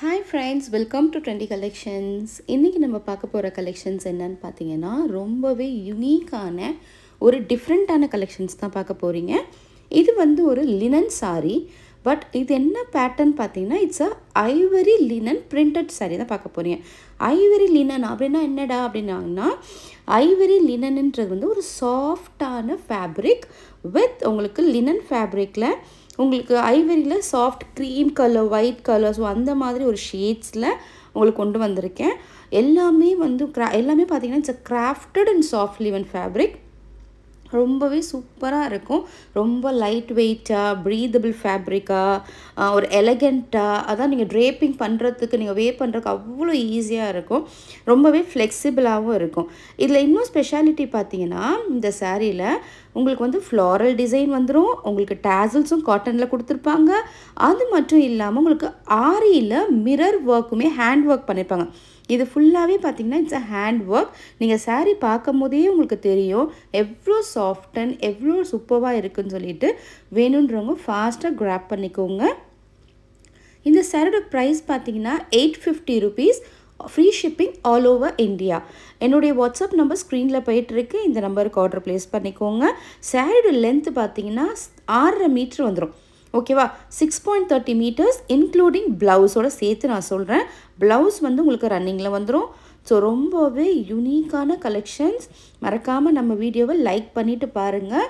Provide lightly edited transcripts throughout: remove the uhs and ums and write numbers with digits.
Hi friends, welcome to Trendy Collections. இன்னைக்கு நம்ம பார்க்க போற கலெக்ஷன்ஸ் என்னன்னு பார்த்தீங்கன்னா ரொம்பவே யூனிக்கான ஒரு டிஃப்ரெண்டான கலெக்ஷன்ஸ் தான் பார்க்க போறீங்க. இது வந்து ஒரு லினன் saree, பட் இது என்ன பேட்டர்ன் பார்த்தீங்கன்னா it's Ivory linen printed saree தான் பார்க்க போறீங்க. ஐவரி லினன் அப்படின்னா என்னடா அப்படின்னா ஐவரி லினன்ன்றது வந்து ஒரு சாஃப்டான ஃபேப்ரிக் வித் உங்களுக்கு லினன் ஃபேப்ரிக்கில் உங்களுக்கு ஐவரியில் soft cream colour white colour so அந்த மாதிரி ஒரு ஷேட்ஸில் உங்களுக்கு கொண்டு வந்திருக்கேன். எல்லாமே வந்து எல்லாமே பார்த்தீங்கன்னா it's crafted and soft linen fabric. ரொம்பவே சூப்பராக இருக்கும். ரொம்ப லைட் வெயிட்டாக ப்ரீதபிள் ஃபேப்ரிக்காக ஒரு எலகண்ட்டாக அதான் நீங்கள் ட்ரேப்பிங் பண்ணுறதுக்கு நீங்கள் வேர் பண்ணுறதுக்கு அவ்வளோ ஈஸியாக இருக்கும். ரொம்பவே ஃப்ளெக்சிபிளாகவும் இருக்கும். இதில் இன்னும் ஸ்பெஷாலிட்டி பார்த்தீங்கன்னா இந்த சாரியில் உங்களுக்கு வந்து ஃப்ளாரல் டிசைன் வந்துடும். உங்களுக்கு டேசல்ஸும் காட்டனில் கொடுத்துருப்பாங்க. அது மட்டும் இல்லாமல் உங்களுக்கு ஆரியில் மிரர் ஒர்க்குமே ஹேண்ட் ஒர்க் பண்ணியிருப்பாங்க. இது ஃபுல்லாகவே பார்த்தீங்கன்னா இட்ஸ் ஹேண்ட் ஒர்க். நீங்கள் சாரீ பார்க்கும் போதே உங்களுக்கு தெரியும் எவ்வளோ சாஃப்ட் அண்ட் எவ்வளோ சூப்பராக இருக்குதுன்னு சொல்லிட்டு வேணுன்றவங்க ஃபாஸ்ட்டாக கிராப் பண்ணிக்கோங்க. இந்த சாரியோட ப்ரைஸ் பார்த்தீங்கன்னா 850 rupees, free shipping all over India. என்னுடைய வாட்ஸ்அப் நம்பர் ஸ்க்ரீனில் போயிட்டுருக்கு. இந்த நம்பருக்கு ஆர்டர் ப்ளேஸ் பண்ணிக்கோங்க. சாரியோட லென்த்து பார்த்தீங்கன்னா 6.5 மீட்டர் வந்துடும். ஓகேவா, 6.30 meters இன்க்ளூடிங் ப்ளவுஸோட சேர்த்து நான் சொல்கிறேன். ப்ளவுஸ் வந்து உங்களுக்கு ரன்னிங்கில் வந்துடும். ஸோ ரொம்பவே யூனிக்கான கலெக்ஷன்ஸ். மறக்காமல் நம்ம வீடியோவை லைக் பண்ணிவிட்டு பாருங்கள்.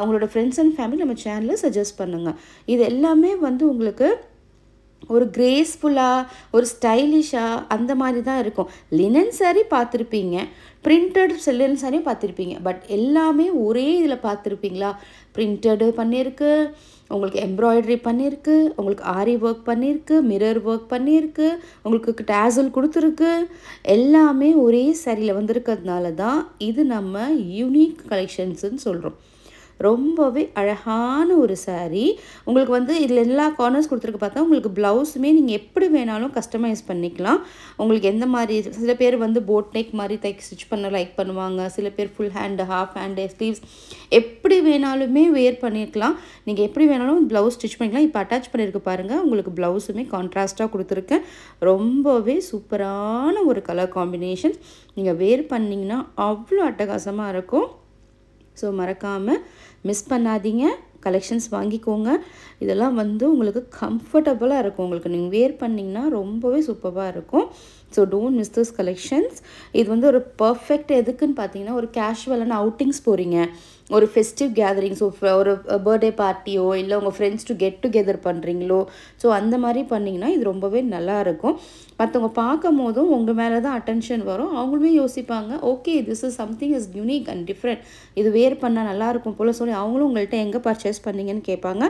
உங்களோட ஃப்ரெண்ட்ஸ் அண்ட் ஃபேமிலி நம்ம சேனலில் சஜஸ்ட் பண்ணுங்கள். இது எல்லாமே வந்து உங்களுக்கு ஒரு கிரேஸ்ஃபுல்லாக ஒரு ஸ்டைலிஷாக அந்த மாதிரி தான் இருக்கும். லினன் சாரீ பார்த்துருப்பீங்க, பிரிண்டட் லினன் சாரியும் பார்த்துருப்பீங்க, பட் எல்லாமே ஒரே இதில் பார்த்துருப்பீங்களா? பிரிண்டடு பண்ணியிருக்கு, உங்களுக்கு எம்ப்ராய்டரி பண்ணியிருக்கு, உங்களுக்கு ஆரி ஒர்க் பண்ணியிருக்கு, மிரர் ஒர்க் பண்ணியிருக்கு, உங்களுக்கு டேசல் கொடுத்துருக்கு. எல்லாமே ஒரே சாரியில் வந்திருக்கிறதுனால தான் இது நம்ம யூனிக் கலெக்ஷன்ஸுன்னு சொல்கிறோம். ரொம்பவே அழகான ஒரு சாரீ. உங்களுக்கு வந்து இதில் எல்லா கார்னர்ஸ் கொடுத்துருக்கு பார்த்தா உங்களுக்கு ப்ளவுஸுமே நீங்கள் எப்படி வேணாலும் கஸ்டமைஸ் பண்ணிக்கலாம். உங்களுக்கு எந்த மாதிரி சில பேர் வந்து போட் நெக் மாதிரி ஸ்டிச் பண்ண லைக் பண்ணுவாங்க. சில பேர் full hand half hand sleeves எப்படி வேணாலுமே வேர் பண்ணியிருக்கலாம். நீங்கள் எப்படி வேணாலும் ப்ளவுஸ் ஸ்டிச் பண்ணிக்கலாம். இப்போ அட்டாச் பண்ணியிருக்கு பாருங்கள். உங்களுக்கு ப்ளவுஸுமே கான்ட்ராஸ்ட்டாக கொடுத்துருக்கேன். ரொம்பவே சூப்பரான ஒரு கலர் காம்பினேஷன். நீங்கள் வேர் பண்ணிங்கன்னா அவ்வளோ அட்டகாசமாக இருக்கும். ஸோ மறக்காமல் மிஸ் பண்ணாதீங்க, கலெக்ஷன்ஸ் வாங்கிக்கோங்க. இதெல்லாம் வந்து உங்களுக்கு கம்ஃபர்டபுளாக இருக்கும். உங்களுக்கு நீங்கள் வேர் பண்ணிங்கன்னா ரொம்பவே சூப்பராக இருக்கும். So don't miss this collections. இது வந்து ஒரு பர்ஃபெக்ட் எதுக்குன்னு பார்த்தீங்கன்னா ஒரு கேஷுவலான அவுட்டிங்ஸ் போகிறீங்க, ஒரு ஃபெஸ்டிவ் கேதரிங், ஸோ ஒரு பர்த்டே பார்ட்டியோ இல்லை உங்கள் ஃப்ரெண்ட்ஸ் கெட் டுகெதர் பண்ணுறீங்களோ ஸோ அந்த மாதிரி பண்ணிங்கன்னா இது ரொம்பவே நல்லாயிருக்கும். மற்றவங்க பார்க்கும் போதும் உங்கள் மேலே தான் அட்டென்ஷன் வரும். அவங்களுமே யோசிப்பாங்க, okay this is something is unique and different, இது வேர் பண்ணால் நல்லாயிருக்கும் போல் சொல்லி அவங்களும் உங்கள்கிட்ட எங்கே பர்ச்சேஸ் பண்ணீங்கன்னு கேட்பாங்க.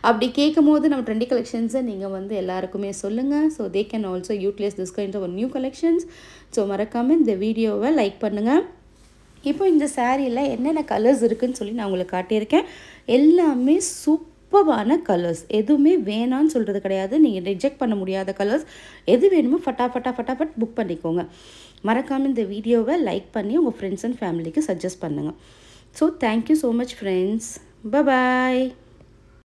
அப்படி கேட்கும் போது நம்ம ட்ரெண்டி கலெக்ஷன்ஸை நீங்கள் வந்து எல்லாருக்குமே சொல்லுங்கள். So they can also utilize this kind of new collections. So மறக்காமல் இந்த வீடியோவை லைக் பண்ணுங்கள். இப்போ இந்த சாரியில் என்னென்ன கலர்ஸ் இருக்குதுன்னு சொல்லி நான் உங்களுக்கு காட்டியிருக்கேன். எல்லாமே சூப்பரான கலர்ஸ், எதுவுமே வேணான்னு சொல்கிறது கிடையாது. நீங்கள் ரிஜெக்ட் பண்ண முடியாத கலர்ஸ். எது வேணுமோ ஃபட்டாஃபட் புக் பண்ணிக்கோங்க. மறக்காமல் இந்த வீடியோவை லைக் பண்ணி உங்கள் ஃப்ரெண்ட்ஸ் அண்ட் ஃபேமிலிக்கு சஜஸ்ட் பண்ணுங்கள். So thank you so much friends. பாய்.